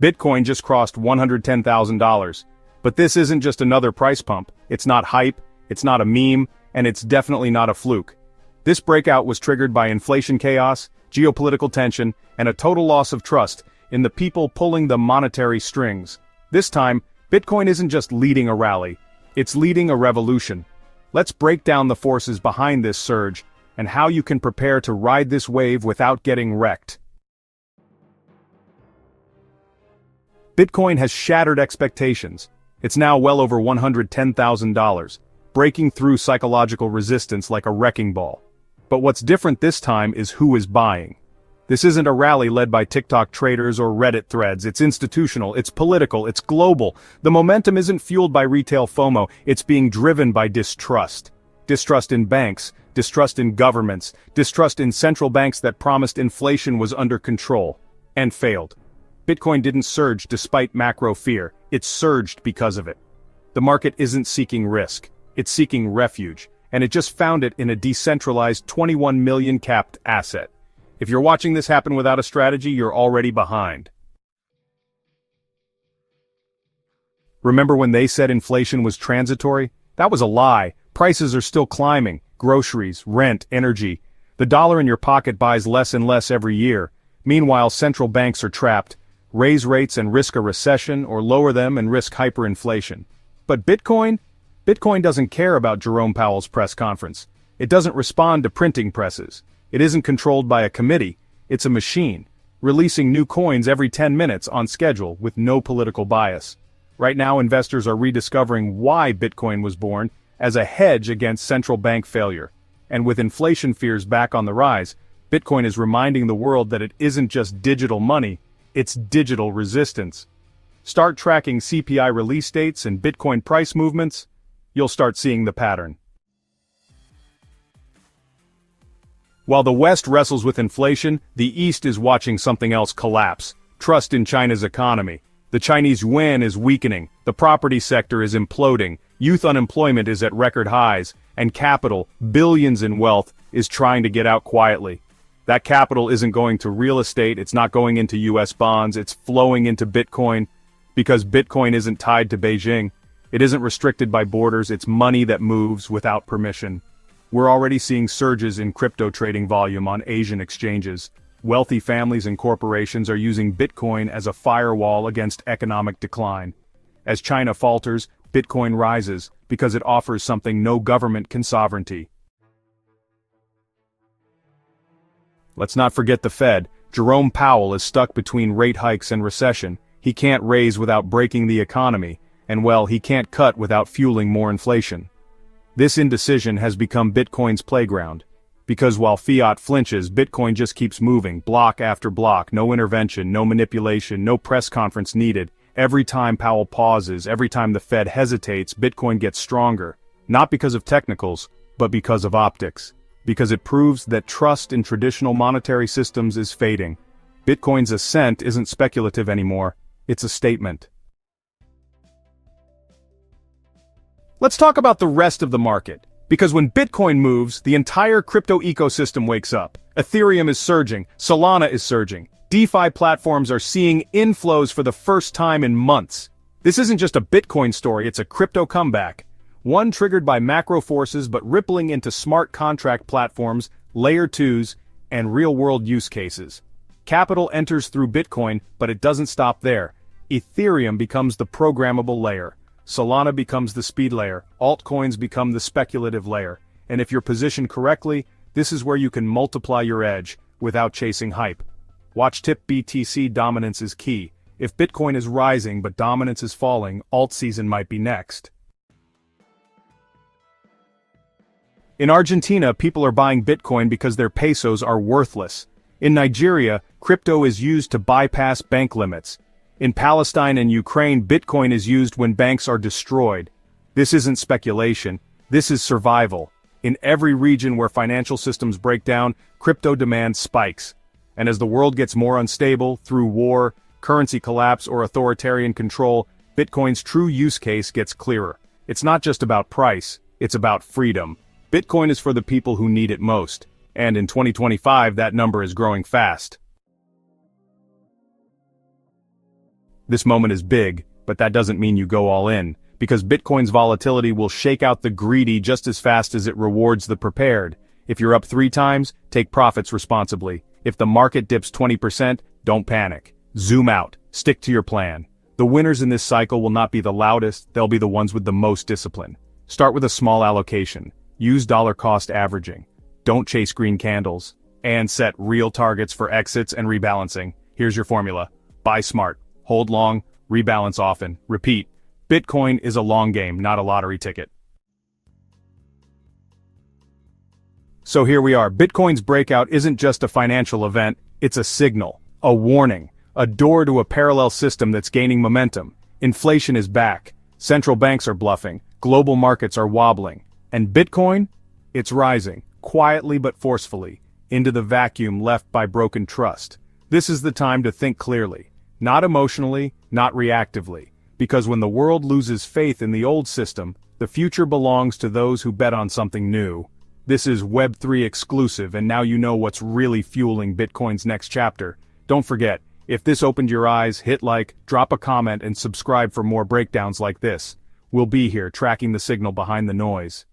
Bitcoin just crossed $110,000. But this isn't just another price pump. It's not hype, it's not a meme, and it's definitely not a fluke. This breakout was triggered by inflation chaos, geopolitical tension, and a total loss of trust in the people pulling the monetary strings. This time, Bitcoin isn't just leading a rally, it's leading a revolution. Let's break down the forces behind this surge, and how you can prepare to ride this wave without getting wrecked. Bitcoin has shattered expectations. It's now well over $110,000, breaking through psychological resistance like a wrecking ball. But what's different this time is who is buying. This isn't a rally led by TikTok traders or Reddit threads. It's institutional, it's political, it's global. The momentum isn't fueled by retail FOMO, it's being driven by distrust. Distrust in banks, distrust in governments, distrust in central banks that promised inflation was under control, and failed. Bitcoin didn't surge despite macro fear, it surged because of it. The market isn't seeking risk, it's seeking refuge, and it just found it in a decentralized 21 million capped asset. If you're watching this happen without a strategy, you're already behind. Remember when they said inflation was transitory? That was a lie. Prices are still climbing. Groceries, rent, energy. The dollar in your pocket buys less and less every year. Meanwhile, central banks are trapped. Raise rates and risk a recession, or lower them and risk hyperinflation. But Bitcoin? Bitcoin doesn't care about Jerome Powell's press conference. It doesn't respond to printing presses. It isn't controlled by a committee. It's a machine, releasing new coins every 10 minutes on schedule with no political bias. Right now, investors are rediscovering why Bitcoin was born, as a hedge against central bank failure. And with inflation fears back on the rise, Bitcoin is reminding the world that it isn't just digital money, it's digital resistance. Start tracking CPI release dates and Bitcoin price movements, you'll start seeing the pattern. While the West wrestles with inflation, the East is watching something else collapse: trust in China's economy. The Chinese yuan is weakening, the property sector is imploding, youth unemployment is at record highs, and capital, billions in wealth, is trying to get out quietly. That capital isn't going to real estate, it's not going into US bonds, it's flowing into Bitcoin, because Bitcoin isn't tied to Beijing. It isn't restricted by borders, it's money that moves without permission. We're already seeing surges in crypto trading volume on Asian exchanges. Wealthy families and corporations are using Bitcoin as a firewall against economic decline. As China falters, Bitcoin rises, because it offers something no government can sovereignty. Let's not forget the Fed. Jerome Powell is stuck between rate hikes and recession. He can't raise without breaking the economy, and well, he can't cut without fueling more inflation. This indecision has become Bitcoin's playground. Because while fiat flinches, Bitcoin just keeps moving, block after block, no intervention, no manipulation, no press conference needed. Every time Powell pauses, every time the Fed hesitates, Bitcoin gets stronger. Not because of technicals, but because of optics. Because it proves that trust in traditional monetary systems is fading. Bitcoin's ascent isn't speculative anymore, it's a statement. Let's talk about the rest of the market. Because when Bitcoin moves, the entire crypto ecosystem wakes up. Ethereum is surging, Solana is surging. DeFi platforms are seeing inflows for the first time in months. This isn't just a Bitcoin story, it's a crypto comeback. One triggered by macro forces but rippling into smart contract platforms, layer 2s, and real-world use cases. Capital enters through Bitcoin, but it doesn't stop there. Ethereum becomes the programmable layer. Solana becomes the speed layer, altcoins become the speculative layer, and if you're positioned correctly, this is where you can multiply your edge, without chasing hype. Watch tip: BTC dominance is key. If Bitcoin is rising but dominance is falling, alt season might be next. In Argentina, people are buying Bitcoin because their pesos are worthless. In Nigeria, crypto is used to bypass bank limits. In Palestine and Ukraine, Bitcoin is used when banks are destroyed. This isn't speculation, this is survival. In every region where financial systems break down, crypto demand spikes. And as the world gets more unstable, through war, currency collapse, or authoritarian control, Bitcoin's true use case gets clearer. It's not just about price, it's about freedom. Bitcoin is for the people who need it most. And in 2025, that number is growing fast. This moment is big, but that doesn't mean you go all in, because Bitcoin's volatility will shake out the greedy just as fast as it rewards the prepared. If you're up 3 times, take profits responsibly. If the market dips 20%, don't panic. Zoom out, stick to your plan. The winners in this cycle will not be the loudest, they'll be the ones with the most discipline. Start with a small allocation. Use dollar cost averaging. Don't chase green candles. And set real targets for exits and rebalancing. Here's your formula. Buy smart. Hold long. Rebalance often. Repeat. Bitcoin is a long game, not a lottery ticket. So here we are. Bitcoin's breakout isn't just a financial event, it's a signal, a warning, a door to a parallel system that's gaining momentum. Inflation is back. Central banks are bluffing. Global markets are wobbling. And Bitcoin? It's rising, quietly but forcefully, into the vacuum left by broken trust. This is the time to think clearly. Not emotionally, not reactively. Because when the world loses faith in the old system, the future belongs to those who bet on something new. This is Web3 exclusive, and now you know what's really fueling Bitcoin's next chapter. Don't forget, if this opened your eyes, hit like, drop a comment and subscribe for more breakdowns like this. We'll be here tracking the signal behind the noise.